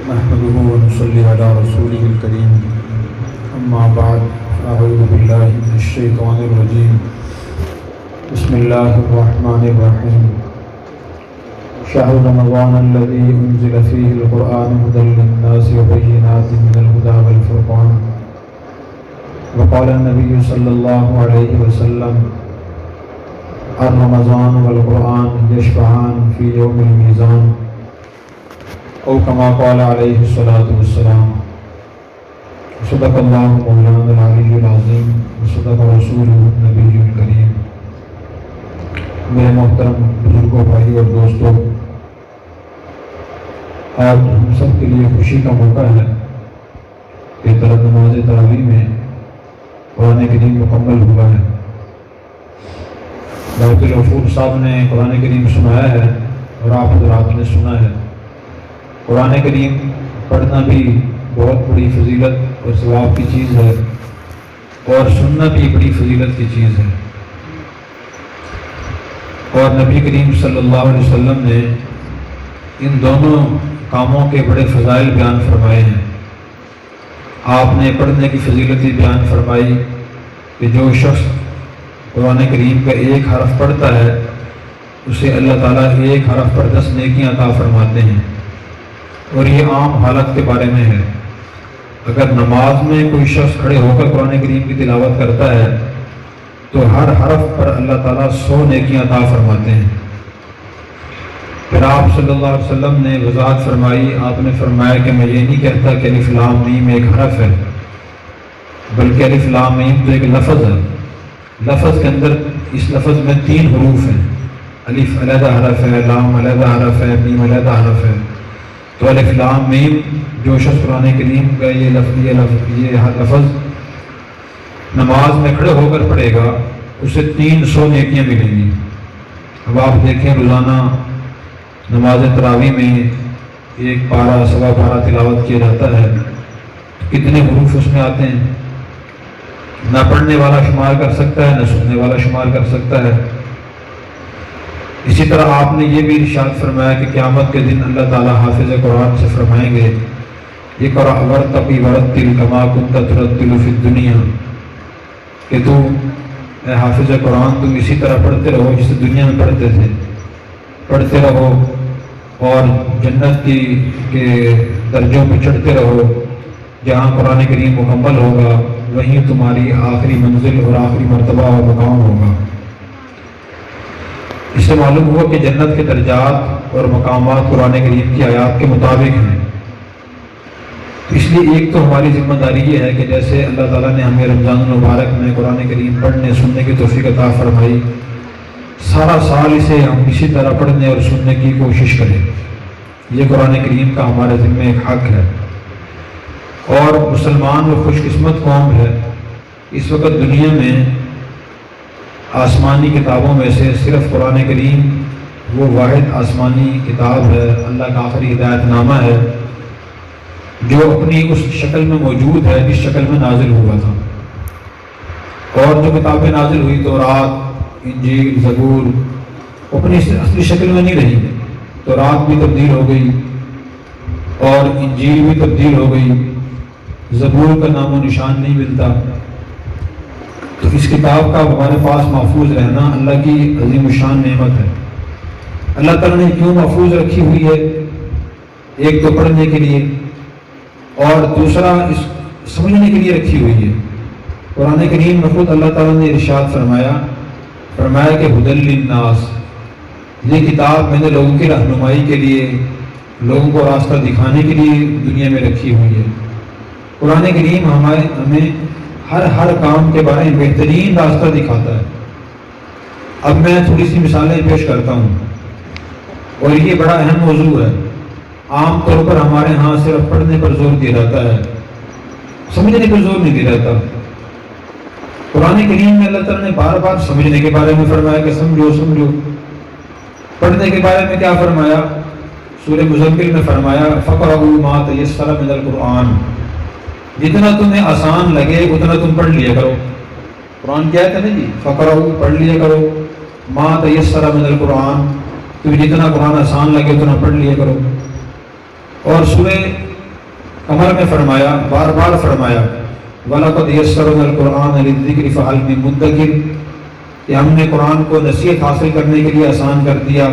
نحمده ونصلي على رسوله الكريم أما بعد فأعوذ بالله من الشيطان الرجيم بسم الله الرحمن الرحيم شهر رمضان الذي أنزل فيه القرآن هدى للناس وبينات من الهدى والفرقان وقال النبي صلى الله عليه وسلم الرمضان والقرآن يشفعان في يوم الميزان او كما قال عليه الصلاة والسلام صدق الله مولانا العلی العظیم وصدق رسوله النبی الکریم۔ میرے محترم بزرگوں، بھائی اور دوستوں، آج ہم سب کے لیے خوشی کا موقع ہے کہ نماز تراویح میں قرآن کریم مکمل ہوا ہے۔ دعوت الغفور صاحب نے قرآن کریم سنایا ہے اور آپ حضرات نے سنا ہے۔ قرآن کریم پڑھنا بھی بہت بڑی فضیلت اور ثواب کی چیز ہے، اور سننا بھی بڑی فضیلت کی چیز ہے، اور نبی کریم صلی اللہ علیہ وسلم نے ان دونوں کاموں کے بڑے فضائل بیان فرمائے ہیں۔ آپ نے پڑھنے کی فضیلت بیان فرمائی کہ جو شخص قرآن کریم کا ایک حرف پڑھتا ہے اسے اللہ تعالیٰ ایک حرف پر 10 نیکیاں عطا فرماتے ہیں، اور یہ عام حالت کے بارے میں ہے۔ اگر نماز میں کوئی شخص کھڑے ہو کر قرآن کریم کی تلاوت کرتا ہے تو ہر حرف پر اللہ تعالیٰ 100 نیکیاں عطا فرماتے ہیں۔ پھر آپ صلی اللہ علیہ وسلم نے وضاحت فرمائی، آپ نے فرمایا کہ میں یہ نہیں کہتا کہ الف لام میم ایک حرف ہے، بلکہ الف لام میم تو ایک لفظ ہے۔ لفظ کے اندر اس لفظ میں 3 حروف ہیں، الف علیحدہ حرف ہے، لام علیحدہ حرف ہے، میم علیحدہ حرف ہے۔ تو الف لام میم جو شخص قرآن کریم کا یہ لفظ نماز میں کھڑے ہو کر پڑھے گا اسے 300 نیکیاں ملیں گی۔ اب آپ دیکھیں روزانہ نماز تراویح میں 1 پارہ 1.25 پارہ تلاوت کیا جاتا ہے، کتنے حروف اس میں آتے ہیں؟ نہ پڑھنے والا شمار کر سکتا ہے، نہ سننے والا شمار کر سکتا ہے۔ اسی طرح آپ نے یہ بھی ارشاد فرمایا کہ قیامت کے دن اللہ تعالیٰ حافظ قرآن سے فرمائیں گے اقرأ وارتقی ورتل کما کنت ترتل فی الدنیا، کہ تو اے حافظ قرآن تم اسی طرح پڑھتے رہو جسے دنیا میں پڑھتے تھے، پڑھتے رہو اور جنت کے درجوں پہ چڑھتے رہو۔ جہاں قرآن کریم مکمل ہوگا وہیں تمہاری آخری منزل اور آخری مرتبہ اور مقام ہوگا۔ اس سے معلوم ہوا کہ جنت کے درجات اور مقامات قرآن کریم کی آیات کے مطابق ہیں۔ اس لیے ایک تو ہماری ذمہ داری یہ ہے کہ جیسے اللہ تعالیٰ نے ہمیں رمضان المبارک میں قرآن کریم پڑھنے سننے کی توفیق عطا فرمائی، سارا سال اسے ہم اسی طرح پڑھنے اور سننے کی کوشش کریں۔ یہ قرآن کریم کا ہمارے ذمہ ایک حق ہے، اور مسلمان و خوش قسمت قوم ہے۔ اس وقت دنیا میں آسمانی کتابوں میں سے صرف قرآن کریم وہ واحد آسمانی کتاب ہے، اللہ کا آخری ہدایت نامہ ہے، جو اپنی اس شکل میں موجود ہے جس شکل میں نازل ہوا تھا۔ اور جو کتابیں نازل ہوئی تورات، انجیل، زبور، اپنی اصلی شکل میں نہیں رہی۔ تورات بھی تبدیل ہو گئی اور انجیل بھی تبدیل ہو گئی، زبور کا نام و نشان نہیں ملتا۔ تو اس کتاب کا ہمارے پاس محفوظ رہنا اللہ کی عظیم الشان نعمت ہے۔ اللہ تعالیٰ نے کیوں محفوظ رکھی ہوئی ہے؟ ایک تو پڑھنے کے لیے، اور دوسرا اس سمجھنے کے لیے رکھی ہوئی ہے۔ قرآن کریم میں خود اللہ تعالیٰ نے ارشاد فرمایا کہ ہدی للناس، یہ کتاب میں نے لوگوں کی رہنمائی کے لیے، لوگوں کو راستہ دکھانے کے لیے دنیا میں رکھی ہوئی ہے۔ قرآن کریم ہمیں ہر کام کے بارے میں بہترین راستہ دکھاتا ہے۔ اب میں تھوڑی سی مثالیں پیش کرتا ہوں، اور یہ بڑا اہم موضوع ہے۔ عام طور پر ہمارے ہاں صرف پڑھنے پر زور دیا جاتا ہے، سمجھنے پر زور نہیں دیا جاتا۔ قرآن کریم میں اللہ تعالیٰ نے بار بار سمجھنے کے بارے میں فرمایا کہ سمجھو۔ پڑھنے کے بارے میں کیا فرمایا؟ سورہ مزمل میں فرمایا فَقْرَؤُوا مَا تَيَسَّرَ مِنَ الْقُرْآنِ، جتنا تمہیں آسان لگے اتنا تم پڑھ لیا کرو۔ قرآن کیا ہے نا جی، فَقْرَؤُوا پڑھ لیا کرو، مَا تَيَسَّرَ مِنَ الْقُرْآنِ، تمہیں جتنا قرآن آسان لگے اتنا پڑھ لیا کرو۔ اور سورہ عمر میں فرمایا، بار بار فرمایا وَلَقَدْ يَسَّرْنَا الْقُرْآنَ لِلذِّكْرِ فَهَلْ مِن مُدَّكِرٍ، کہ ہم نے قرآن کو نصیحت حاصل کرنے کے لیے آسان کر دیا،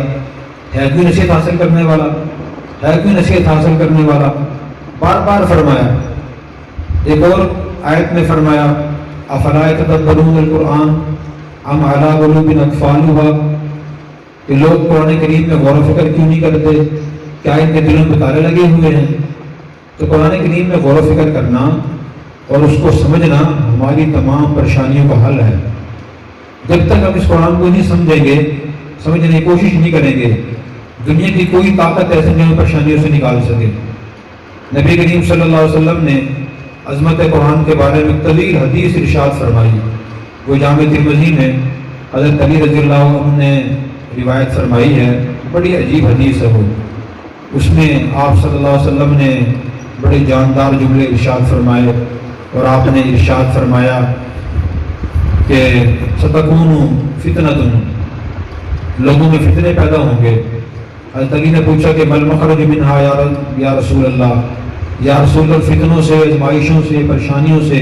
ہے کوئی نصیحت حاصل کرنے والا؟ ہے کوئی نصیحت حاصل کرنے والا؟ بار بار فرمایا۔ ایک اور آیت میں فرمایا افلا يتدبرون القرآن ام علی قلوب اقفالها، کہ لوگ قرآن کریم میں غور و فکر کیوں نہیں کرتے؟ کیا ان کے دلوں میں تالے لگے ہوئے ہیں؟ تو قرآن کریم میں غور و فکر کرنا اور اس کو سمجھنا ہماری تمام پریشانیوں کا حل ہے۔ جب تک ہم اس قرآن کو نہیں سمجھیں گے، سمجھنے کی کوشش نہیں کریں گے، دنیا کی کوئی طاقت ایسے نہیں پریشانیوں سے نکال سکے۔ نبی کریم صلی اللہ علیہ وسلم نے عظمت قرآن کے بارے میں طویل حدیث ارشاد فرمائی، وہ جامع ترمذی میں حضرت علی رضی اللہ عنہ نے روایت فرمائی ہے، بڑی عجیب حدیث ہے وہ۔ اس میں آپ صلی اللہ علیہ وسلم نے بڑے جاندار جملے ارشاد فرمائے، اور آپ نے ارشاد فرمایا کہ ستکون فتنۃ، لوگوں میں فتنے پیدا ہوں گے۔ حضرت علی نے پوچھا کہ مل مخرج منہا یا رسول اللہ، یا رسول اللہ فتنوں سے، آزمائشوں سے، پریشانیوں سے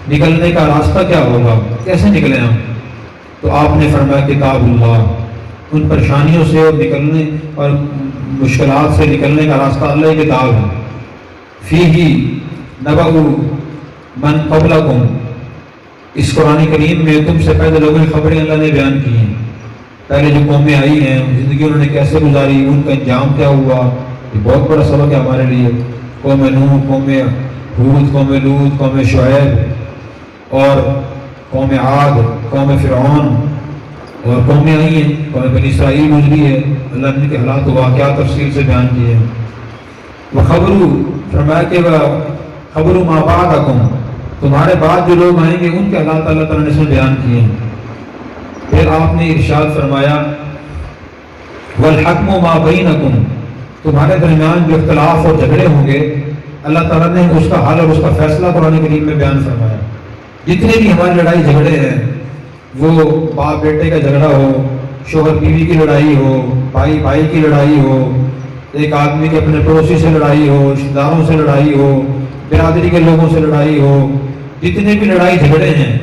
نکلنے کا راستہ کیا ہوگا، کیسے نکلیں ہم؟ تو آپ نے فرمایا کتاب اللہ، ان پریشانیوں سے اور نکلنے اور مشکلات سے نکلنے کا راستہ اللہ کی کتاب ہے۔ فیہ نبأ من قبلکم، اس قرآن کریم میں تم سے پہلے لوگوں کی خبریں اللہ نے بیان کی ہیں، پہلے جو قومیں آئی ہیں زندگی انہوں نے کیسے گزاری، ان کا انجام کیا ہوا۔ یہ بہت بڑا سبق ہے ہمارے لیے۔ قوم نوح، قوم ہود، قوم لوط، قوم شعیب اور قوم عاد، قوم فرعون اور قومیں آئی ہیں، قوم بنی اسرائیل گزری ہے، اللہ نے کے حالات و واقعات تفصیل سے بیان کیے ہیں۔ وہ فرمایا کہ خبر ما بعدکم، تمہارے بعد جو لوگ آئیں گے ان کے حالات اللہ تعالیٰ نے اس میں بیان کیے ہیں۔ پھر آپ نے ارشاد فرمایا والحکم ما بینکم، تمہارے درمیان جو اختلاف اور جھگڑے ہوں گے اللہ تعالیٰ نے اس کا حل اور اس کا فیصلہ قرآن کریم میں بیان فرمایا۔ جتنے بھی ہماری لڑائی جھگڑے ہیں، وہ باپ بیٹے کا جھگڑا ہو، شوہر بیوی کی لڑائی ہو، بھائی بھائی کی لڑائی ہو، ایک آدمی کے اپنے پڑوسی سے لڑائی ہو، رشتہ داروں سے لڑائی ہو، برادری کے لوگوں سے لڑائی ہو، جتنے بھی لڑائی جھگڑے ہیں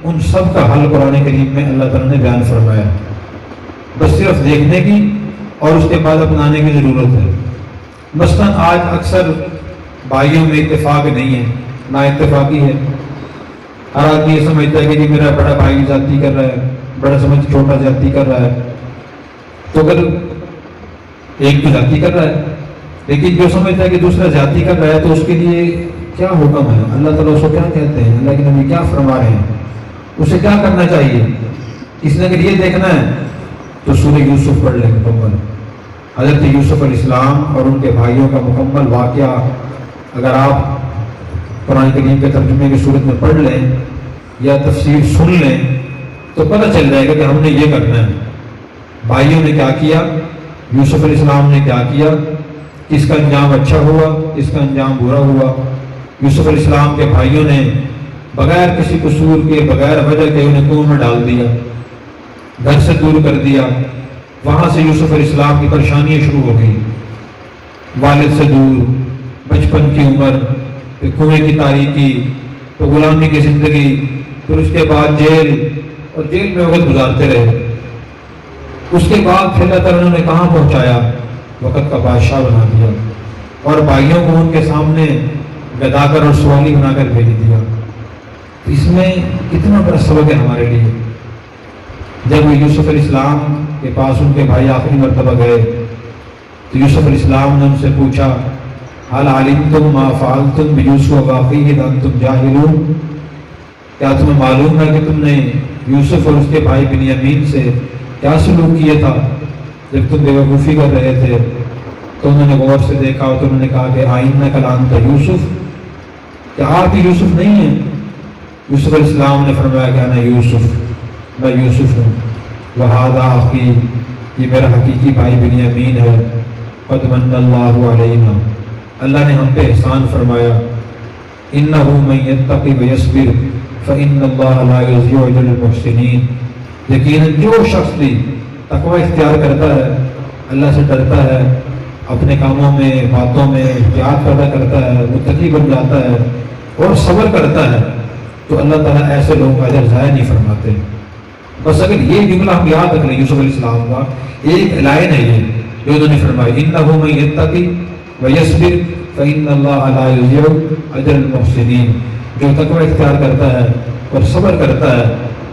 ان سب کا حل قرآن کریم میں اللہ تعالیٰ نے بیان فرمایا۔ بس صرف دیکھنے کی اور اس کے بعد اپنانے کی ضرورت ہے۔ مثلاً آج اکثر بھائیوں میں اتفاق نہیں ہے، نا اتفاقی ہے۔ ہر آدمی یہ سمجھتا ہے کہ جی میرا بڑا بھائی زیادتی کر رہا ہے، بڑا سمجھ چھوٹا زیادتی کر رہا ہے، تو اگر ایک تو زیادتی کر رہا ہے، لیکن جو سمجھتا ہے کہ دوسرا زیادتی کر رہا ہے تو اس کے لیے کیا حکم ہے، اللہ تعالیٰ اس کو کیا کہتے ہیں، اللہ کے نبی کیا فرما رہے ہیں، اسے کیا کرنا چاہیے؟ اس نے اگر یہ دیکھنا ہے تو سورہ یوسف پڑھ لیں مکمل، حضرت یوسف علیہ السلام اور ان کے بھائیوں کا مکمل واقعہ اگر آپ قرآن کریم کے ترجمے کی صورت میں پڑھ لیں یا تفسیر سن لیں تو پتہ چل جائے گا کہ ہم نے یہ کرنا ہے۔ بھائیوں نے کیا کیا، یوسف علیہ السلام نے کیا کیا، کس کا انجام اچھا ہوا، کس کا انجام برا ہوا۔ یوسف علیہ السلام کے بھائیوں نے بغیر کسی قصور کے، بغیر وجہ کے انہیں کنویں میں ڈال دیا، گھر سے دور کر دیا۔ وہاں سے یوسف علیہ السلام کی پریشانیاں شروع ہو گئی، والد سے دور، بچپن کی عمر، پھر کنویں کی تاریکی، تو غلامی کی زندگی، پھر اس کے بعد جیل، اور جیل میں وقت گزارتے رہے۔ اس کے بعد پھر اللہ تعالیٰ نے کہاں پہنچایا، وقت کا بادشاہ بنا دیا، اور بھائیوں کو ان کے سامنے گدا کر اور سوالی بنا کر بھیج دیا۔ اس میں کتنا بڑا سبق ہے ہمارے لیے۔ جب یوسف علیہ السلام کے پاس ان کے بھائی آخری مرتبہ گئے تو یوسف علیہ السلام نے ان سے پوچھا حل علمتم ما فعلتم بیوسف واخیہ اذ انتم جاہلون، کیا تمہیں معلوم ہے کہ تم نے یوسف اور اس کے بھائی بنیامین سے کیا سلوک کیا تھا جب تم بے وقوفی کر رہے تھے؟ تو انہوں نے غور سے دیکھا تو انہوں نے کہا کہ آئینہ کلام کا یوسف، کیا آپ ہی یوسف نہیں ہیں؟ یوسف علیہ السلام نے فرمایا کہ انا یوسف، میں یوسف ہوں، وہذا اخی، یہ میرا حقیقی بھائی بنیامین ہے، قد من اللہ علینا، اللہ نے ہم پہ احسان فرمایا، انہ من یتقی ویصبر فإن اللہ لا یضیع اجر المحسنین، یقیناً جو شخص بھی تقوی اختیار کرتا ہے، اللہ سے ڈرتا ہے، اپنے کاموں میں باتوں میں احتیاط پیدا کرتا ہے، متقی بن جاتا ہے اور صبر کرتا ہے، تو اللہ تعالیٰ ایسے لوگوں کا اجر ضائع نہیں فرماتے۔ بس اگر یہ جملہ ہم یاد رکھ لیں یوسف علیہ السلام کا ایک لائن ہے یہ جو انہوں نے فرمائی، اِنَّهُ مَن يَتَّقِ وَيَصْبِرْ فَإِنَّ اللَّهَ لَا يُضِيعُ أَجْرَ الْمُحْسِنِينَ، جو تقوی اختیار کرتا ہے اور صبر کرتا ہے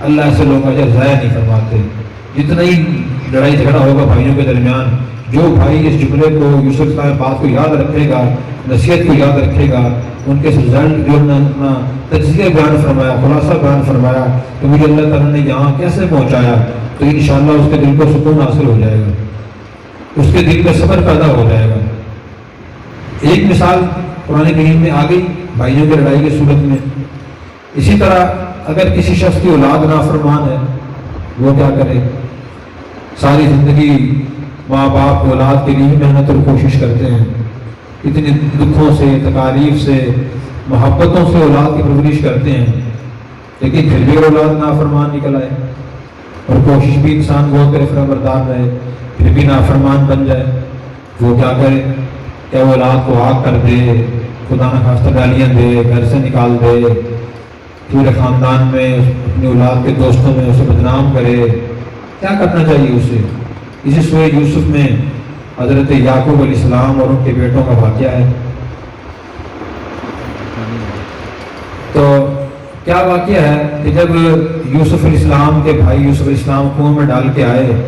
اللہ ایسے لوگوں کا اجر ضائع نہیں فرماتے۔ جتنا ہی لڑائی جھگڑا ہوگا بھائیوں کے درمیان، جو بھائی اس جملے کو یوسف علیہ السلام بات کو یاد رکھے گا، نصیحت کو یاد رکھے گا، ان کے رزلٹ جو اپنا تجزیہ بیان فرمایا، خلاصہ بیان فرمایا کہ مجھے اللہ تعالیٰ نے یہاں کیسے پہنچایا، تو انشاءاللہ اس کے دل کو سکون حاصل ہو جائے گا، اس کے دل میں صبر پیدا ہو جائے گا۔ ایک مثال قرآن کریم میں آ گئی بھائیوں کی لڑائی کی صورت میں۔ اسی طرح اگر کسی شخص کی اولاد نافرمان ہے، وہ کیا کرے؟ ساری زندگی ماں باپ اولاد کے لیے محنت اور کوشش کرتے ہیں، اتنے دکھوں سے، تکالیف سے، محبتوں سے اولاد کی پرورش کرتے ہیں، لیکن پھر بھی اولاد نافرمان نکل آئے، اور کوشش بھی انسان بہت کرے فرما بردار رہے، پھر بھی نافرمان بن جائے، وہ کیا کرے؟ کیا وہ اولاد کو آگ کر دے، خدا نہ خواستہ گالیاں دے، گھر سے نکال دے، پورے خاندان میں اپنی اولاد کے دوستوں میں اسے بدنام کرے؟ کیا کرنا چاہیے اسے؟ اسی سورہ یوسف میں حضرت یعقوب علیہ السلام اور ان کے بیٹوں کا واقعہ ہے۔ تو کیا واقعہ ہے کہ جب یوسف علیہ السلام کے بھائی یوسف علیہ السلام کنویں میں ڈال کے آئے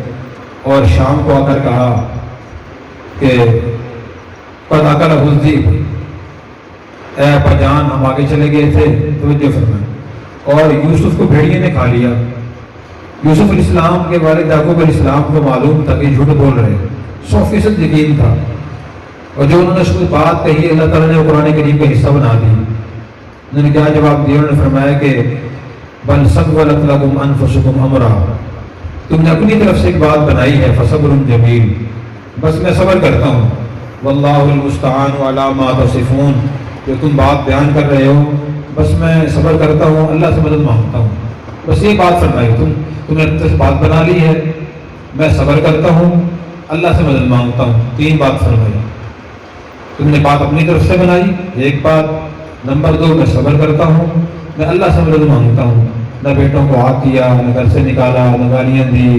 اور شام کو آ کر کہا کہ قد اکل الذئب، اے ابا جان ہم آگے چلے گئے تھے، توجہ فرمائیں، اور یوسف کو بھیڑیے نے کھا لیا۔ یوسف علیہ السلام کے والد یعقوب علیہ السلام کو معلوم تھا کہ جھوٹ بول رہے، 100% یقین تھا، اور جو انہوں نے اس کو بات کہی اللہ تعالیٰ نے قرآن کریم کا حصہ بنا دی۔ انہوں نے کیا جواب دیا؟ انہوں نے فرمایا کہ بل سولت لکم انفسکم امرا، تم نے اپنی طرف سے ایک بات بنائی ہے، فصبر جمیل، بس میں صبر کرتا ہوں، واللہ المستعان علی ما تصفون، جو تم بات بیان کر رہے ہو بس میں صبر کرتا ہوں، اللہ سے مدد مانگتا ہوں، بس یہ بات فرمائی، تم نے بات بنا لی ہے، میں صبر کرتا ہوں، اللہ سے مدد مانگتا ہوں، 3 بات فرمائی۔ تم نے بات اپنی طرف سے بنائی، ایک بات، نمبر 2 میں صبر کرتا ہوں، میں اللہ سے مدد مانگتا ہوں، نہ بیٹوں کو آگ کیا، نہ گھر سے نکالا، نہ گالیاں دی،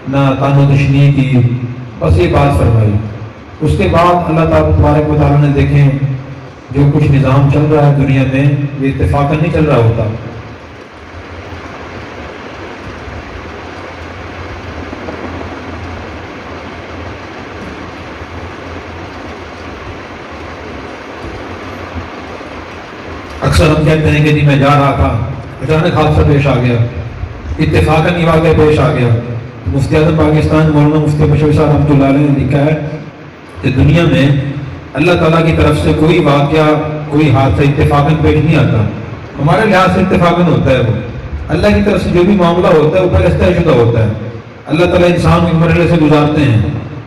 نہ تان و تشنیع کی، بس یہ بات فرمائی۔ اس کے بعد اللہ تبارک و تعالیٰ نے دیکھیں جو کچھ نظام چل رہا ہے دنیا میں یہ اتفاقاً نہیں چل رہا ہوتا۔ اکثر ہم کہتے ہیں کہ جی میں جا رہا تھا، اچانک حادثہ پیش آ گیا، اتفاقاً یہ واقعہ پیش آ گیا۔ مفتی اعظم پاکستان مولانا مفتی بشیر صاحب رحمۃ اللہ علیہ نے لکھا ہے کہ دنیا میں اللہ تعالیٰ کی طرف سے کوئی واقعہ، کوئی حادثہ اتفاقاً پیش نہیں آتا، ہمارے لحاظ سے اتفاقاً ہوتا ہے، وہ اللہ کی طرف سے جو بھی معاملہ ہوتا ہے وہ پہلے طے شدہ ہوتا ہے۔ اللہ تعالیٰ انسان کو مرحلے سے گزارتے ہیں،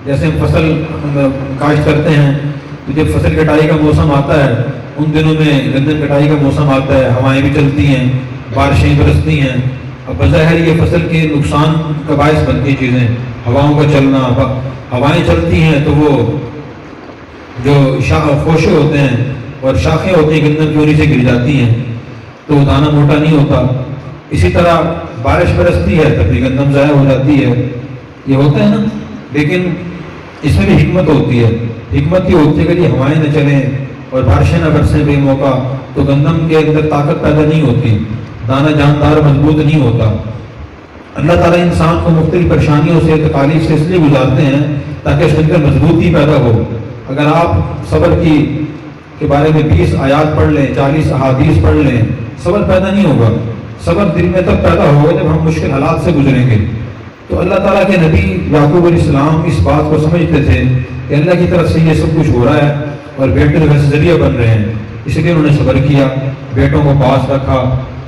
جیسے ہم فصل کاشت کرتے ہیں تو جب فصل کٹائی کا موسم آتا ہے، ان دنوں میں گندم کٹائی کا موسم آتا ہے، ہوائیں بھی چلتی ہیں، بارشیں برستی ہیں، اب بظاہر یہ فصل کے نقصان کا باعث بنتی چیزیں، ہواؤں کا چلنا، ہوائیں چلتی ہیں تو وہ جو خوشے ہوتے ہیں اور شاخیں ہوتی ہیں گندم چوری سے گر جاتی ہیں تو وہ دانہ موٹا نہیں ہوتا۔ اسی طرح بارش برستی ہے تب بھی گندم ضائع ہو جاتی ہے، یہ ہوتا ہے نا، لیکن اس میں بھی حکمت ہوتی ہے۔ حکمت یہ ہوتی ہے کہ یہ ہوائیں نہ چلیں اور بارشیں نہ برسیں بے موقع تو گندم کے اندر طاقت پیدا نہیں ہوتی، دانہ جاندار مضبوط نہیں ہوتا۔ اللہ تعالیٰ انسان کو مختلف پریشانیوں سے، تکالیف سے اس لیے گزارتے ہیں تاکہ اس کے اندر مضبوطی پیدا ہو۔ اگر آپ صبر کے بارے میں 20 آیات پڑھ لیں، 40 احادیث پڑھ لیں، صبر پیدا نہیں ہوگا۔ صبر دل میں تب پیدا ہوگا جب ہم مشکل حالات سے گزریں گے۔ تو اللہ تعالیٰ کے نبی یعقوب علیہ السلام اس بات کو سمجھتے تھے کہ اللہ کی طرف سے یہ سب کچھ ہو رہا ہے اور بیٹے جو ہے ذریعہ بن رہے ہیں، اس لیے انہوں نے صبر کیا، بیٹوں کو پاس رکھا،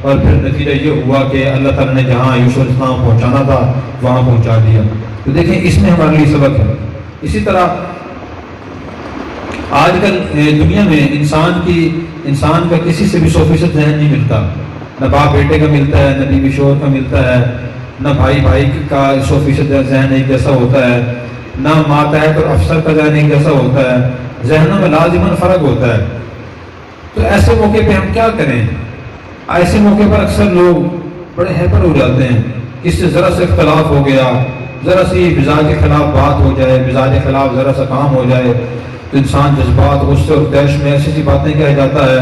اور پھر نتیجہ یہ ہوا کہ اللہ تعالیٰ نے جہاں یوسف علیہ السلام پہنچانا تھا وہاں پہنچا دیا۔ تو دیکھیں اس میں ہمارے لیے سبق ہے۔ اسی طرح آج کل دنیا میں انسان کا کسی سے بھی 100% ذہن نہیں ملتا، نہ باپ بیٹے کا ملتا ہے، نہ بیوی شوہر کا ملتا ہے، نہ بھائی کا 100% ذہن ایک جیسا ہوتا ہے، نہ ماتحت اور افسر کا ذہن ایک جیسا ہوتا ہے، ذہنوں میں لازماً فرق ہوتا ہے۔ تو ایسے موقع پہ ہم کیا کریں؟ ایسے موقع پر اکثر لوگ بڑے ہیپر ہو جاتے ہیں، اس سے ذرا سا اختلاف ہو گیا، ذرا سی مزاج کے خلاف بات ہو جائے، مزاج کے خلاف ذرا سا کام ہو جائے تو انسان جذبات، غصے اور طیش میں ایسی ایسی باتیں کہہ جاتا ہے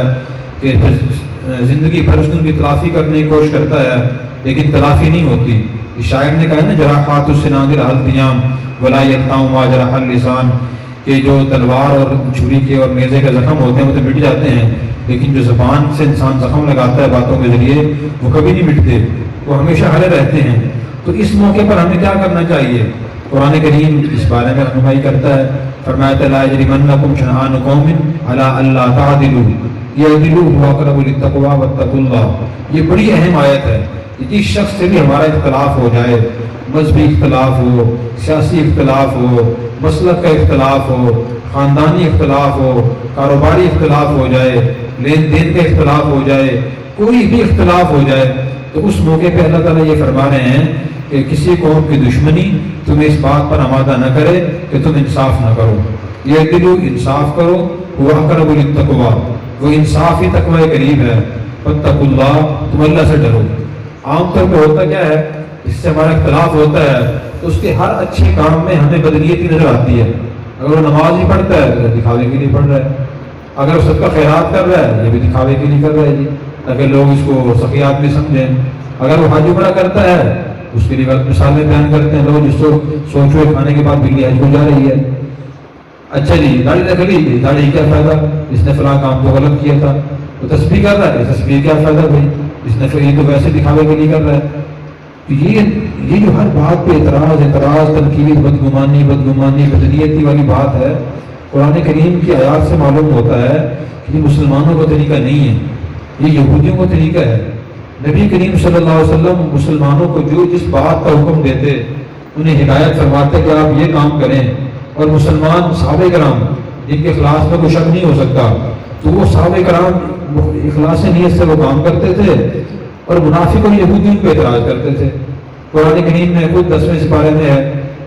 کہ پھر زندگی بھر اس کی تلافی کرنے کی کوشش کرتا ہے، لیکن تلافی نہیں ہوتی۔ اس شاعر نے کہا نا جراحات السناگر التیام ولا یقطع ما جرح اللسان، کہ جو تلوار اور چھری کے اور نیزے کے زخم ہوتے ہیں وہ تو مٹ جاتے ہیں، لیکن جو زبان سے انسان زخم لگاتا ہے باتوں کے ذریعے وہ کبھی نہیں مٹتے، وہ ہمیشہ ہلے رہتے ہیں۔ تو اس موقع پر ہمیں کیا کرنا چاہیے؟ قرآن کریم اس بارے میں رہنمائی کرتا ہے، فرمایا لا یجرمنکم شنآن قوم علی الا تعدلوا اعدلوا هو اقرب للتقوی واتقوا اللہ۔ یہ بڑی اہم آیت ہے۔ جس شخص سے بھی ہمارا اختلاف ہو جائے، مذہبی اختلاف ہو، سیاسی اختلاف ہو، مسلک کا اختلاف ہو، خاندانی اختلاف ہو، کاروباری اختلاف ہو جائے، لین دین کا اختلاف ہو جائے، کوئی بھی اختلاف ہو جائے، تو اس موقع پہ اللہ تعالیٰ یہ فرما رہے ہیں کہ کسی قوم کی دشمنی تمہیں اس بات پر آمادہ نہ کرے کہ تم انصاف نہ کرو۔ یہ دلو انصاف کرو، وہ اقرب للتقوی، وہ انصاف ہی تقوی قریب ہے، فاتقوا اللہ، تم اللہ سے ڈرو۔ عام طور پہ ہوتا کیا ہے، اس سے ہمارا اختلاف ہوتا ہے تو اس کے ہر اچھے کام میں ہمیں بدنیت ہی نظر آتی ہے۔ اگر وہ نماز ہی پڑھتا ہے تو دکھاوے کے لیے پڑھ رہا ہے، اگر وہ صدقہ خیرات کر رہا ہے یہ بھی دکھاوے کے لیے کر رہا ہے جی، تاکہ لوگ اس کو سخیات میں سمجھیں۔ اگر وہ حج عمرہ کرتا ہے اس کے لیے غلط مثالیں بیان کرتے ہیں لوگ، جس کو سوچو کھانے کے بعد بلی حج کو جا رہی ہے۔ اچھا جی داڑھی رکھ لی، داڑھی کیا فائدہ، اس نے فلاں کام تو غلط کیا تھا۔ وہ تسبیح کر رہا ہے، تسبیح کیا فائدہ بھائی، اس نے یہ تو ویسے دکھاوے کے لیے کر رہا ہے۔ یہ جو ہر بات پہ اعتراض، تنقید، بدگمانی، بدنیتی والی بات ہے، قرآن کریم کی آیات سے معلوم ہوتا ہے کہ یہ مسلمانوں کا طریقہ نہیں ہے، یہ یہودیوں کا طریقہ ہے۔ نبی کریم صلی اللہ علیہ وسلم مسلمانوں کو جس بات کا حکم دیتے انہیں ہدایت فرماتے کہ آپ یہ کام کریں، اور مسلمان صحابہ کرام جن کے اخلاص میں کوئی شک نہیں ہو سکتا تو وہ صحابہ کرام اخلاص نیت سے وہ کام کرتے تھے، اور منافق اور یہودیوں پہ اعتراض کرتے تھے۔ قرآن کریم میں خود 10ویں سپارے میں ہے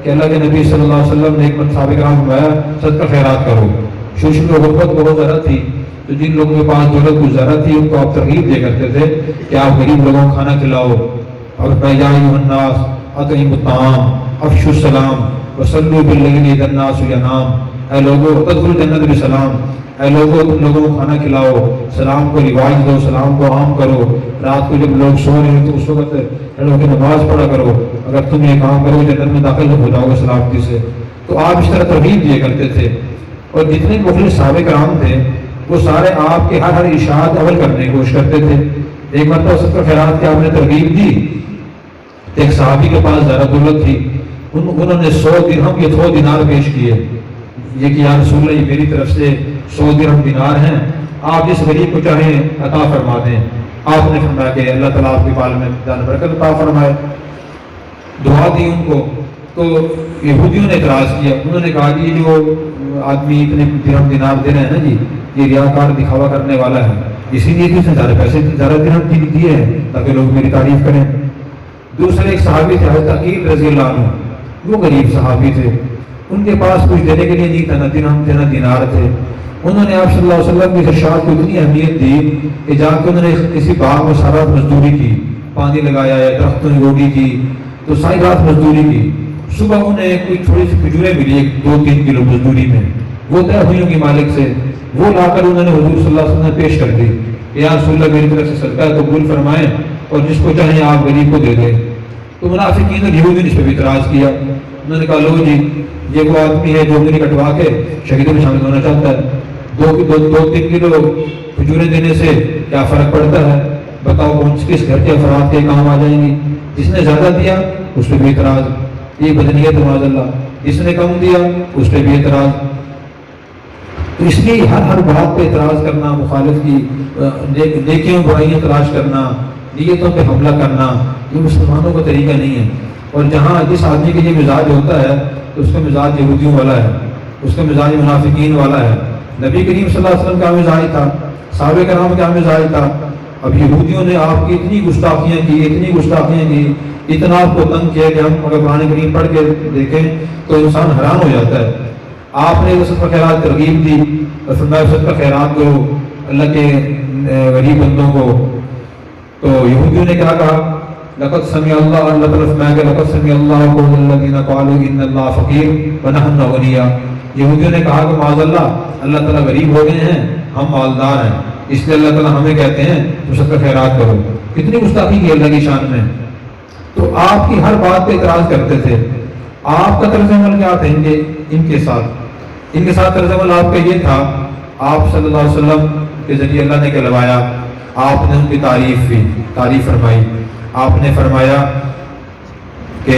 کہ اللہ کے نبی صلی اللہ علیہ وسلم نے ایک صحابہ کرام فرمایا صدقہ خیرات کرو۔ شوشل و غربت بہت زیادہ تھی، تو جن لوگوں کے پاس دولت کچھ زیادہ تھی ان کو آپ ترغیب دیا کرتے تھے کہ آپ غریب لوگوں کو کھانا کھلاؤ، اور یا ایھا الناس اطعموا الطعام افشوا السلام وصلوا باللیل اذا الناس ینام، اے لوگوں ادخلوا الجنۃ بسلام، اے لوگوں تم لوگوں کو کھانا کھلاؤ، سلام کو رواج دو، سلام کو عام کرو، رات کو جب لوگ سو رہے ہیں تو اس وقت کھڑے ہو کے نماز پڑھا کرو، اگر تم یہ کام کرو جنت میں داخل ہو جاؤ گے سلامتی سے۔ تو آپ اس طرح ترغیب دیا کرتے تھے، اور جتنے مخلص صحابہ کرام تھے وہ سارے آپ کے ہر ارشاد عمل کرنے کی کوشش کرتے تھے۔ ایک مرتبہ صدقہ خیرات کی آپ نے ترغیب دی، ایک صحابی کے پاس زیادہ دولت تھی، انہوں نے 100 درہم یا 100 دینار پیش کیے، یہ کہ یا رسول اللہ یہ میری طرف سے 100 درہم دینار ہیں، آپ جس غریب کو چاہیں عطا فرما دیں۔ آپ نے فرمایا کہ اللہ تعالیٰ آپ کے مال میں جان برکت عطا فرمائے، دعا دی ان کو۔ تو یہودیوں نے اعتراض کیا، انہوں نے کہا کہ یہ جو آدمی اتنے درہم دینار دے رہے ہیں نا جی، یہ ریاکار دکھاوا کرنے والا ہے، اسی لیے اس نے زیادہ پیسے زیادہ درہم دیے ہیں تاکہ لوگ میری تعریف کریں۔ دوسرے ایک صحابی تھے حضرت عقیل رضی اللہ عنہ، وہ غریب صحابی تھے، ان کے پاس کچھ دینے کے لیے نہیں تھا، نہ درہم تھے نہ دینار تھے۔ انہوں نے آپ صلی اللہ علیہ وسلم کی ارشاد کو اتنی اہمیت دی کہ جا کے انہوں نے کسی باغ میں سارا مزدوری کی، پانی لگایا یا درختوں نے گوڈی کی، تو ساری رات مزدوری کی۔ صبح انہیں کوئی تھوڑی سی کھجوریں ملی 2-3 کلو مزدوری میں، وہ طے ہوئی کی مالک سے، وہ لا کر انہوں نے حضور صلی اللہ علیہ وسلم نے پیش کر دی کہ یا رسول اللہ میری طرف سے صدقہ ہے قبول فرمائیں، اور جس کو چاہیں آپ غریب کو دے دیں۔ تو منافقین اور یہودی نے اس پہ بھی اعتراض کیا، انہوں نے کہا لو جی یہ وہ آدمی ہے جو انگلی کٹوا کے شہیدوں میں شامل ہونا چاہتا ہے، 2-3 کلو کھجوریں دینے سے کیا فرق پڑتا ہے، بتاؤ کون کس گھر کے افراد کے کام آ جائیں گی۔ جس نے زیادہ دیا اس پہ بھی اعتراض، یہ بدنیت معاذ اللہ، جس نے کم دیا اس پہ بھی اعتراض۔ تو اس لیے ہر بات پہ اعتراض کرنا، مخالف کی نیکیوں برائیاں تلاش کرنا، نیتوں پہ حملہ کرنا، یہ مسلمانوں کا طریقہ نہیں ہے۔ اور جہاں جس آدمی کے یہ مزاج ہوتا ہے تو اس کا مزاج یہودیوں والا ہے، اس کا مزاج منافقین والا ہے۔ نبی کریم صلی اللہ علیہ وسلم کا مزاج تھا، صحابہ کرام کا مزاج تھا، اب یہودیوں نے آپ کی اتنی گستاخیاں کی، اتنا آپ کو تنگ کیا کہ ہم اگر قرآن کریم پڑھ کے دیکھیں تو انسان حیران ہو جاتا ہے۔ آپ نے صدقہ خیرات ترغیب دی اور فرمایا صدقہ خیرات کرو اللہ کے غریب بندوں کو، تو یہودیوں نے کیا کہا؟ لقد سمع اللہ، اللہ تعالیٰ فرمایا کہ لقد سمع اللہ قول الذین قالوا ان اللہ فقیر ونحن اغنیاء۔ یہودیوں نے کہا کہ معاذ اللہ تعالیٰ غریب ہو گئے ہیں، ہم مالدار ہیں، اس لیے اللہ تعالیٰ ہمیں کہتے ہیں تو صدقہ خیرات کرو۔ کتنی گستاخی کی اللہ کی شان میں۔ تو آپ کی ہر بات پہ اعتراض کرتے تھے۔ آپ کا طرز عمل کیا تھا ان کے ساتھ طرز عمل آپ کا یہ تھا، آپ صلی اللہ علیہ وسلم کے ذریعے اللہ نے کہلوایا، آپ نے ان کی تعریف فرمائی۔ آپ نے فرمایا کہ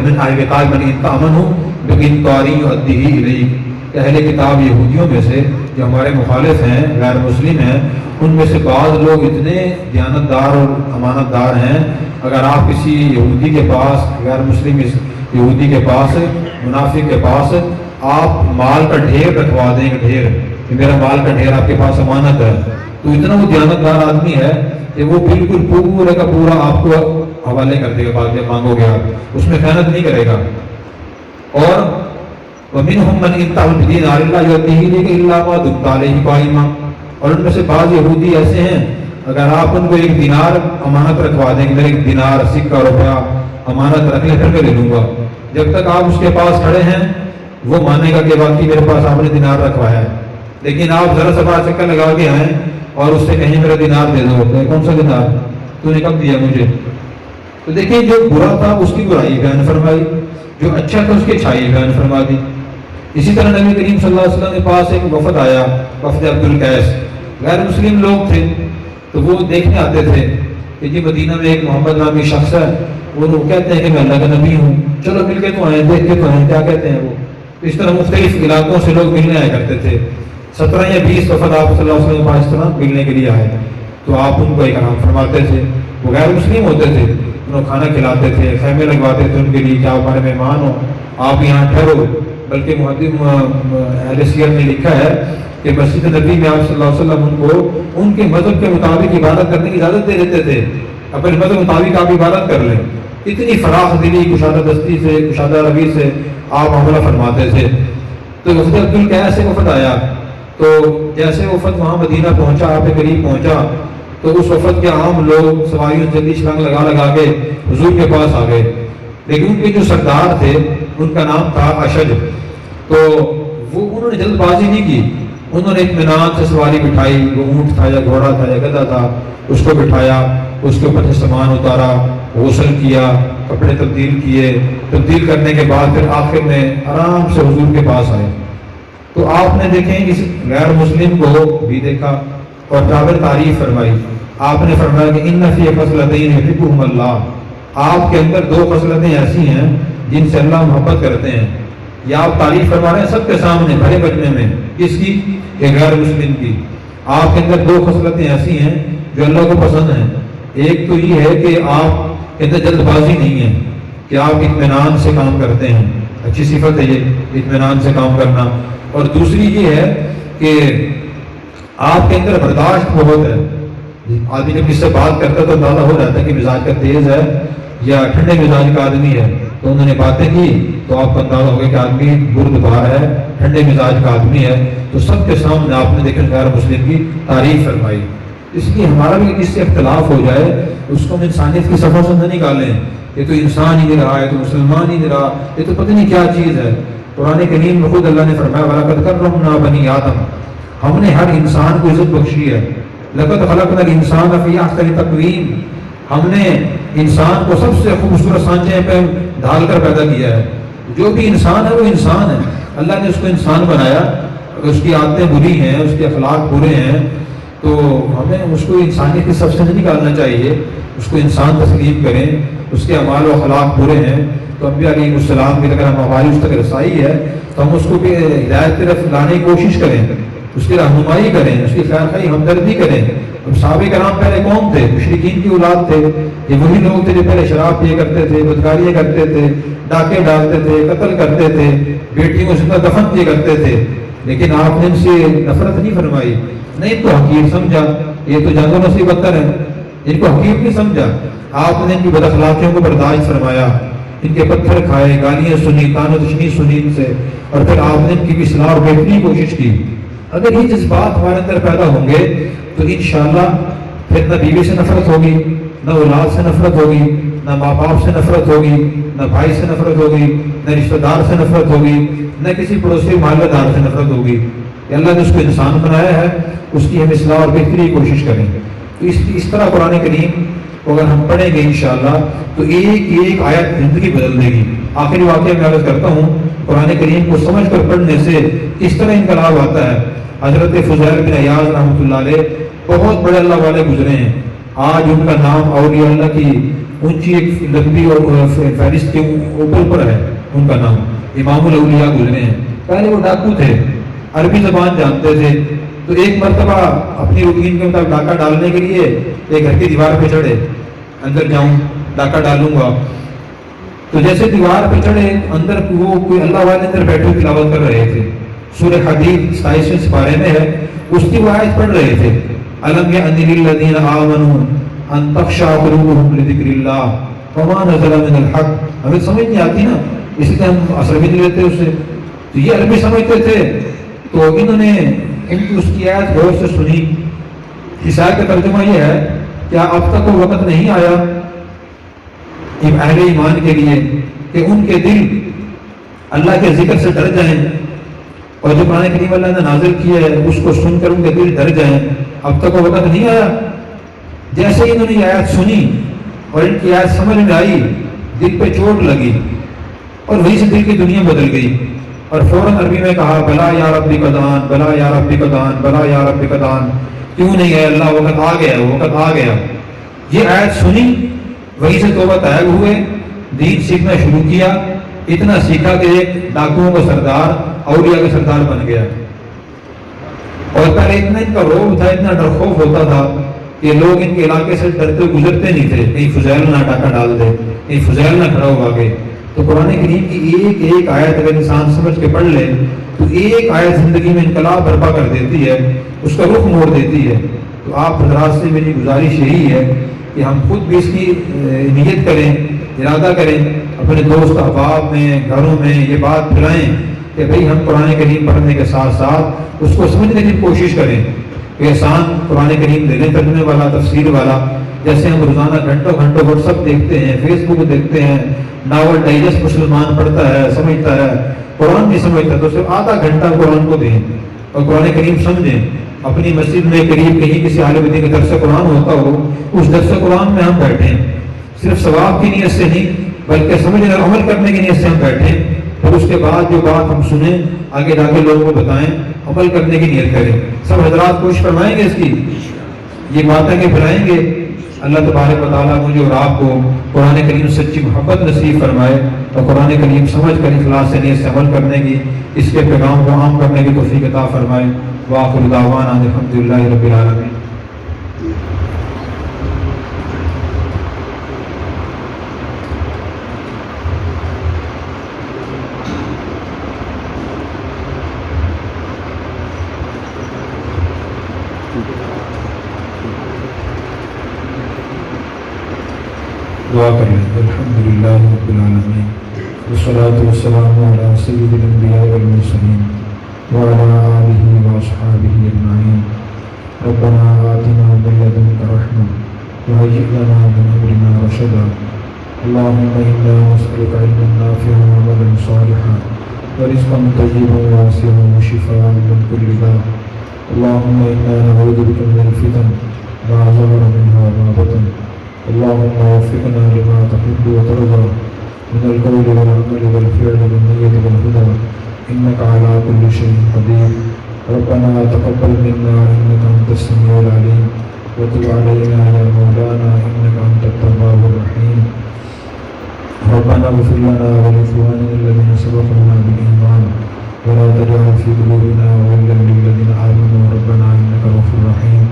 من اہل کتاب من ان تأمنوا بقنطار یؤدیہ الیک، اہل کتاب یہودیوں میں سے جو ہمارے مخالف ہیں، غیر مسلم ہیں، ان میں سے بعض لوگ اتنے دیانتدار اور امانت دار ہیں، اگر آپ کسی یہودی کے پاس، غیر مسلم یہودی کے پاس، منافق کے پاس آپ مال کا ڈھیر رکھوا دیں گے، ڈھیر کہ میرا مال کا ڈھیر آپ کے پاس امانت ہے، تو اتنا وہ دیانتدار آدمی ہے کہ وہ بالکل پورے کا پورا آپ کو حوالے کر دے گا، بعد میں مانگو گے آپ، اس میں خیانت نہیں کرے گا۔ اور وَمِنْهُمْ مَنْ يَتَّخِذُ دِينَهُ لَا يُؤْتِيهِ إِلَّا إِلَّا مَا دُمْتَ عَلَيْهِ قَائِمًا، اور ان میں سے بعض یہودی ایسے ہیں اگر آپ ان کو ایک دینار امانت رکھوا دیں کہ میرے ایک دینار، سکہ، روپیہ امانت رکھ لیں، پھر میں لے لوں گا، جب تک آپ اس کے پاس کھڑے ہیں وہ مانے گا کہ واقعی میرے پاس آپ نے دینار رکھوایا ہے، لیکن آپ ذرا سا بڑا چکر لگا کے آئیں اور اس سے کہیں میرا دینار دے دو، تو کون سا دینار تو نے کب دیا مجھے؟ تو دیکھیں جو برا تھا اس کی برائی بیان فرمائی، جو اچھا تھا اس کی اچھائی بیان فرما دی۔ اسی طرح نبی کریم صلی اللہ علیہ وسلم کے پاس ایک وفد آیا، وفد عبد القیس، غیر مسلم لوگ تھے، تو وہ دیکھنے آتے تھے کہ جی مدینہ میں ایک محمد نامی شخص ہے، وہ کہتے ہیں کہ میں اللہ کا نبی ہوں، چلو مل کے تو آئیں، دیکھ کے تو آئیں کیا کہتے ہیں وہ۔ اس طرح مختلف علاقوں سے لوگ ملنے آیا کرتے تھے، 17 یا 20 وفد آپ صلی اللہ علیہ وسلم کے پاس اس طرح ملنے کے لیے آئے، تو آپ ان کو اکرام فرماتے تھے۔ وہ غیر مسلم ہوتے تھے، انہوں کھانا کھلاتے تھے، خیمے لگواتے تھے ان کے لیے کہ آپ ہمارے مہمان ہو، آپ یہاں ٹھہرو۔ بلکہ محدث اہل سیر نے لکھا ہے کہ مسجد نبی میں آپ صلی اللہ علیہ وسلم ان کو ان کے مذہب کے مطابق عبادت کرنے کی اجازت دے دیتے تھے، اپنے مذہب کے مطابق آپ عبادت کر لیں۔ اتنی فراخ دلی، کشادہ دستی سے، کشادہ روی سے آپ معاملہ فرماتے تھے۔ تو وفد عبد القیس سے وفد آیا، تو جیسے وفد وہاں مدینہ پہنچا، آپ کے قریب پہنچا، تو اس وفد کے عام لوگ سواریوں سے چھلانگ لگا کے حضور کے پاس آ گئے، لیکن ان کے جو سردار تھے ان کا نام تھا اشج، تو وہ انہوں نے جلد بازی نہیں کی، انہوں نے اطمینان سے سواری بٹھائی، وہ اونٹ تھا یا گھوڑا تھا یا گدھا تھا، اس کو بٹھایا، اس کے اوپر سے سامان اتارا، غسل کیا، کپڑے تبدیل کیے، تبدیل کرنے کے بعد پھر آخر میں آرام سے حضور کے پاس آئے۔ تو آپ نے دیکھیں اس غیر مسلم کو بھی دیکھا اور قابل تعریف فرمائی۔ آپ نے فرمایا کہ ان فی خصلتین یحبہم اللہ، آپ کے اندر 2 خصلتیں ایسی ہیں جن سے اللہ محبت کرتے ہیں۔ یا آپ تعریف فرما رہے ہیں سب کے سامنے بھرے بجنے میں، کس کی؟ کہ غیر مسلم کی۔ آپ کے اندر 2 خصلتیں ایسی ہیں جو اللہ کو پسند ہیں۔ ایک تو یہ ہے کہ آپ کے اندر جلد بازی نہیں ہے، کہ آپ اطمینان سے کام کرتے ہیں، اچھی صفت ہے یہ اطمینان سے کام کرنا۔ اور دوسری یہ ہے کہ آپ کے اندر برداشت بہت ہے، آدمی جب کس سے بات کرتا ہے تو اندازہ ہو جاتا ہے کہ مزاج کا تیز ہے یا ٹھنڈے مزاج کا آدمی ہے، تو انہوں نے باتیں کی تو آپ کو اندازہ ہو گیا کہ آدمی بردبار ہے، ٹھنڈے مزاج کا آدمی ہے، تو سب کے سامنے آپ نے دیکھا غیر مسلم کی تعریف فرمائی۔ اس لیے ہمارا بھی اس سے اختلاف ہو جائے اس کو ہم انسانیت کی صفحہ سے نہ نکالیں، یہ تو انسان ہی نہیں رہا ہے، تو مسلمان ہی نہیں رہا، یہ تو پتہ نہیں کیا چیز ہے۔ قرآن کریم میں خود اللہ نے فرمایا وَلَقَدْ كَرَّمْنَا بَنِي آدَمَ، ہم نے ہر انسان کو عزت بخشی ہے۔ لَقَدْ خَلَقْنَا الْإِنسَانَ فِي أَحْسَنِ تَقْوِيمٍ، ہم نے انسان کو سب سے خوبصورت سانچے پہ ڈھال کر پیدا کیا ہے۔ جو بھی انسان ہے وہ انسان ہے، اللہ نے اس کو انسان بنایا، اگر اس کی عادتیں بری ہیں، اس کے اخلاق برے ہیں، تو ہمیں اس کو انسانیت کی سب سے نہیں نکالنا چاہیے، اس کو انسان تسلیم کریں۔ اس کے اعمال و اخلاق برے ہیں تو انبیاء علیہ السلام کی اگر ہماری اس تک رسائی ہے تو ہم اس کو بھی ہدایت کی طرف لانے کی کوشش کریں، اس کی رہنمائی کریں، اس کی خیر خواہی ہمدردی کریں۔ اب صحابہ کرام پہلے کون تھے؟ مشرکین کی اولاد تھے، یہ وہی لوگ تھے جو پہلے شراب پیا کرتے تھے، بدکاریاں کرتے تھے، ڈاکے ڈالتے تھے، قتل کرتے تھے، بیٹیوں کو زندہ دفن کیا کرتے تھے، لیکن آپ نے ان سے نفرت نہیں فرمائی، نہیں تو حقیر سمجھا، یہ تو جانوروں سے بدتر ہے، ان کو حقیر نہیں سمجھا۔ آپ نے ان کی بد اخلاقیوں کو برداشت فرمایا، ان کے پتھر کھائے، گالیاں سنی، تان و تشنی سنی ان سے، اور پھر آپ نے ان کی اصلاح اور بہتری کی کوشش کی۔ اگر یہ جذبات ہمارے اندر پیدا ہوں گے تو انشاءاللہ پھر نہ بیوی سے نفرت ہوگی، نہ اولاد سے نفرت ہوگی، نہ ماں باپ سے نفرت ہوگی، نہ بھائی سے نفرت ہوگی، نہ رشتہ دار سے نفرت ہوگی، نہ کسی پڑوسی محلہ دار سے نفرت ہوگی۔ کہ اللہ نے اس کو انسان بنایا ہے، اس کی ہم اصلاح اور بہتری کی کوشش کریں۔ تو اس طرح قرآن کریم کو اگر ہم پڑھیں گے انشاءاللہ تو ایک ایک آیت زندگی بدل دے گی۔ آخری واقعہ میں عرض کرتا ہوں، قرآن کریم کو سمجھ کر پڑھنے سے کس طرح انقلاب آتا ہے۔ حضرت فضیل بن عیاض رحمۃ اللہ علیہ بہت بڑے اللہ والے گزرے ہیں، آج ان کا نام اولیاء اللہ کی اونچی ایک لمبی اور فہرست کے اوپر پر ہے، ان کا نام امام الاولیاء گزرے ہیں۔ پہلے وہ ڈاکو تھے، عربی زبان جانتے تھے، تو ایک مرتبہ اپنی روٹین کے مطابق ڈاکہ ڈالنے کے لیے ایک گھر کی دیوار پہ چڑھے، اندر جاؤں ڈاکہ ڈالوں گا۔ تو جیسے دیوار پہ چڑھے، اندر وہ کوئی اللہ والے اندر بیٹھے تلاوت کر رہے تھے، سورہ حدید 27 سپارے میں ہے، اس کی وہ آیت پڑھ رہے تھے، أَلَمْ يَأْنِ لِلَّذِينَ آمَنُوا أَن تَخْشَعَ قُلُوبُهُمْ لِذِكْرِ اللَّهِ وَمَا نَزَلَ مِنَ الْحَقِّ۔ ہمیں سمجھ نہیں آتی نا، اس لیے ہم اثر بھی نہیں لیتے اس سے۔ تو یہ عربی سمجھتے تھے، تو انہوں نے اس کی آیت غور سے سنی۔ اس آیت کا ترجمہ یہ ہے، کیا اب تک وہ وقت نہیں آیا اہل ایمان کے لیے کہ ان کے دل اللہ کے ذکر سے ڈر جائیں، اور جو قرآن کریم اللہ نے نازل کیا ہے اس کو سن کر ان کے دل ڈر جائیں؟ اب تک وہ وقت نہیں آیا؟ جیسے ہی انہوں نے یہ آیت سنی اور ان کی آیت سمجھ میں آئی، دل پہ چوٹ لگی اور وہیں سے دل کی دنیا بدل گئی، اور فوراً عربی میں کہا بلا یا ربی قدان، بلا یا ربی قدان، بلا یا ربی قدان، کیوں نہیں ہے اللہ، وقت آ گیا، وقت آ گیا۔ یہ آیت سنی، وہیں سے توبہ طائب ہوئے، دین سیکھنا شروع کیا، اتنا سیکھا کہ ایک ڈاکوؤں کا سردار اولیاء کا سردار بن گیا۔ اور پہلے اتنا ان کا روب تھا، اتنا ڈر خوف ہوتا تھا کہ لوگ ان کے علاقے سے ڈرتے گزرتے نہیں تھے، کہیں فضیل نہ ڈاکہ ڈال دے، کہیں فضیل نہ کھڑا ہو آگے۔ تو قرآن کریم کی ایک ایک آیت اگر انسان سمجھ کے پڑھ لے تو ایک آیت زندگی میں انقلاب برپا کر دیتی ہے، اس کا رخ موڑ دیتی ہے۔ تو آپ حضرات سے میری گزارش یہی ہے کہ ہم خود بھی اس کی نیت کریں، ارادہ کریں، اپنے دوست احباب میں، گھروں میں یہ بات پھیلائیں کہ بھئی ہم قرآن کریم پڑھنے کے ساتھ ساتھ اس کو سمجھنے کی کوشش کریں۔ کہ احسان قرآن کریم دینے ترجمے والا، تفسیر والا، جیسے ہم روزانہ گھنٹوں گھنٹوں واٹس ایپ دیکھتے ہیں، فیس بک دیکھتے ہیں، ناول ڈائجسٹ مسلمان پڑھتا ہے، سمجھتا ہے، قرآن نہیں سمجھتا، تو صرف آدھا گھنٹہ قرآن کو دیں اور قرآن کریم سمجھیں۔ اپنی مسجد میں قریب کہیں کسی عالم دین کا درس قرآن ہوتا ہو، اس درس قرآن میں ہم بیٹھیں، صرف ثواب کی نیت سے نہیں بلکہ سمجھنے اور عمل کرنے کی نیت سے ہم بیٹھیں۔ پھر اس کے بعد جو بات ہم سنیں آگے جا کے لوگوں کو بتائیں، عمل کرنے کی نیت کریں۔ سب حضرات کوشش فرمائیں گے اس کی، یہ باتیں کہ پھیلائیں گے۔ اللہ تبارک و تعالیٰ مجھے اور آپ کو قرآن کریم سچی محبت نصیب فرمائے اور قرآن کریم سمجھ کر اخلاص سے نیت سے عمل کرنے کی، اس کے پیغام کو عام کرنے کی توفیق عطا فرمائے۔ وآخر دعوانا الحمد للہ رب العالمین۔ دعا کر لیں۔ الحمدللہ رب العالمین والصلاة والسلام علی سید الانبیاء والمرسلین وعلی آلہ واصحابہ اجمعین۔ ربنا آتنا من لدنک رحمة وہیئ لنا من امرنا رشدا۔ اللہم انا نسألک علما نافعا وعملا صالحا ورزقا طیبا واسعا وشفاء من کل داء۔ اللہم انا نعوذ بک من الفتن ما ظہر منها وما بطن۔ اللهم وفقنا لما تحب وترضى من القول والعمل والفعل والنية والهدى إنك على كل شيء قدير۔ ربنا تقبل منا إنك أنت السميع العليم وتب علينا يا مولانا إنك أنت التواب الرحيم۔ ربنا اغفر لنا ولإخواننا الذين سبقونا بالإيمان ولا تجعل في قلوبنا غلا للذين آمنوا ربنا إنك غفور رحيم۔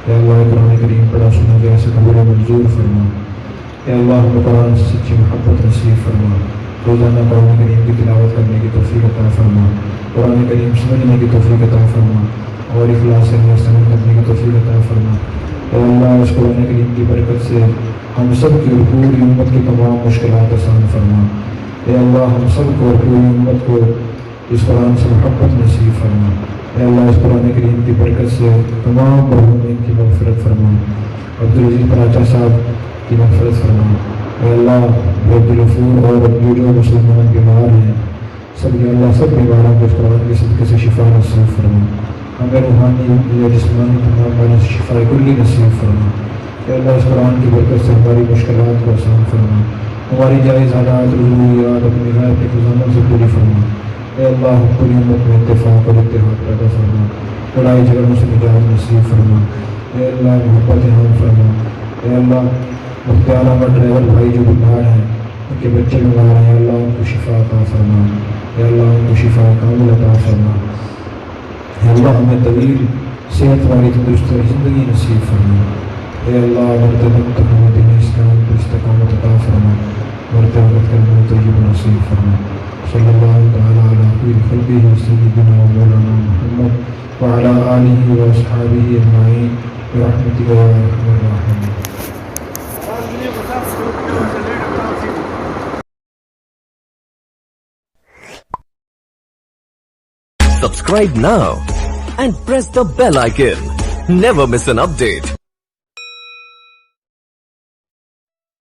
اے اللہ قرآن کریم پڑھا سنا کے ایسے قبول منظور فرما۔ اے اللہ ہمیں قرآن سے سچی محبت نصیب فرما۔ روزانہ قرآن کریم کی تلاوت کرنے کی توفیق عطا فرما، قرآن کریم سمجھنے کی توفیق عطا فرما۔ اور اخلاص سے عمل کرنے کی توفیق عطا فرما۔ اے اللہ اس قرآن کریم کی برکت سے ہم سب کی اور پوری امت کی تمام مشکلات آسان فرما۔ اے اللہ ہم سب کو اور پوری امت کو اس قرآن سے محبت نصیب فرما۔ اے اللہ اس قرآن کریم کی برکت سے تمام مرحومین کی مغفرت فرما۔ عبدالعزیز پراچا صاحب کی مغفرت فرما۔ اے اللہ عبدالغفور اور جو مسلمان بیمار ہیں سب یا اللہ سب بیماروں کو اس قرآن کے صدقے سے شفا نصیب فرما۔ ہمیں روحانی یا جسمانی تمام بیماریوں سے شفا کلی نصیب فرما۔ اے اللہ اس قرآن کی برکت سے ہماری مشکلات کو آسان فرما۔ ہماری جائز حالات ضروریات اپنی غیر کے خزانوں سے پوری فرما۔ اے اللہ پوری امت میں اتفاق اور اتحاد پیدا فرما۔ لڑائی جھگڑوں سے نجات نصیب فرما۔ اے اللہ محبت عام فرما۔ اے اللہ مختار احمد ڈرائیور بھائی جو بیمار ہیں ان کے بچے بیمار ہیں، اللہ ان کو شفا عطا فرما۔ اے اللہ ان کو شفا کامل عطا فرما۔ اے اللہ ہمیں طویل صحت والی تندرست زندگی نصیب فرما۔ اے اللہ مرتے دم تک ہمیں دین اسلام پر استقامت عطا فرما، مرتے وقت کلمہ طیب نصیب فرما۔ صلی اللہ تعالیٰ علی خیر خلقہ سیدنا و مولانا محمد وعلی آلہ و اصحابہ اجمعین برحمتک یا ارحم الراحمین۔ Subscribe now and press the bell icon. Never miss an update.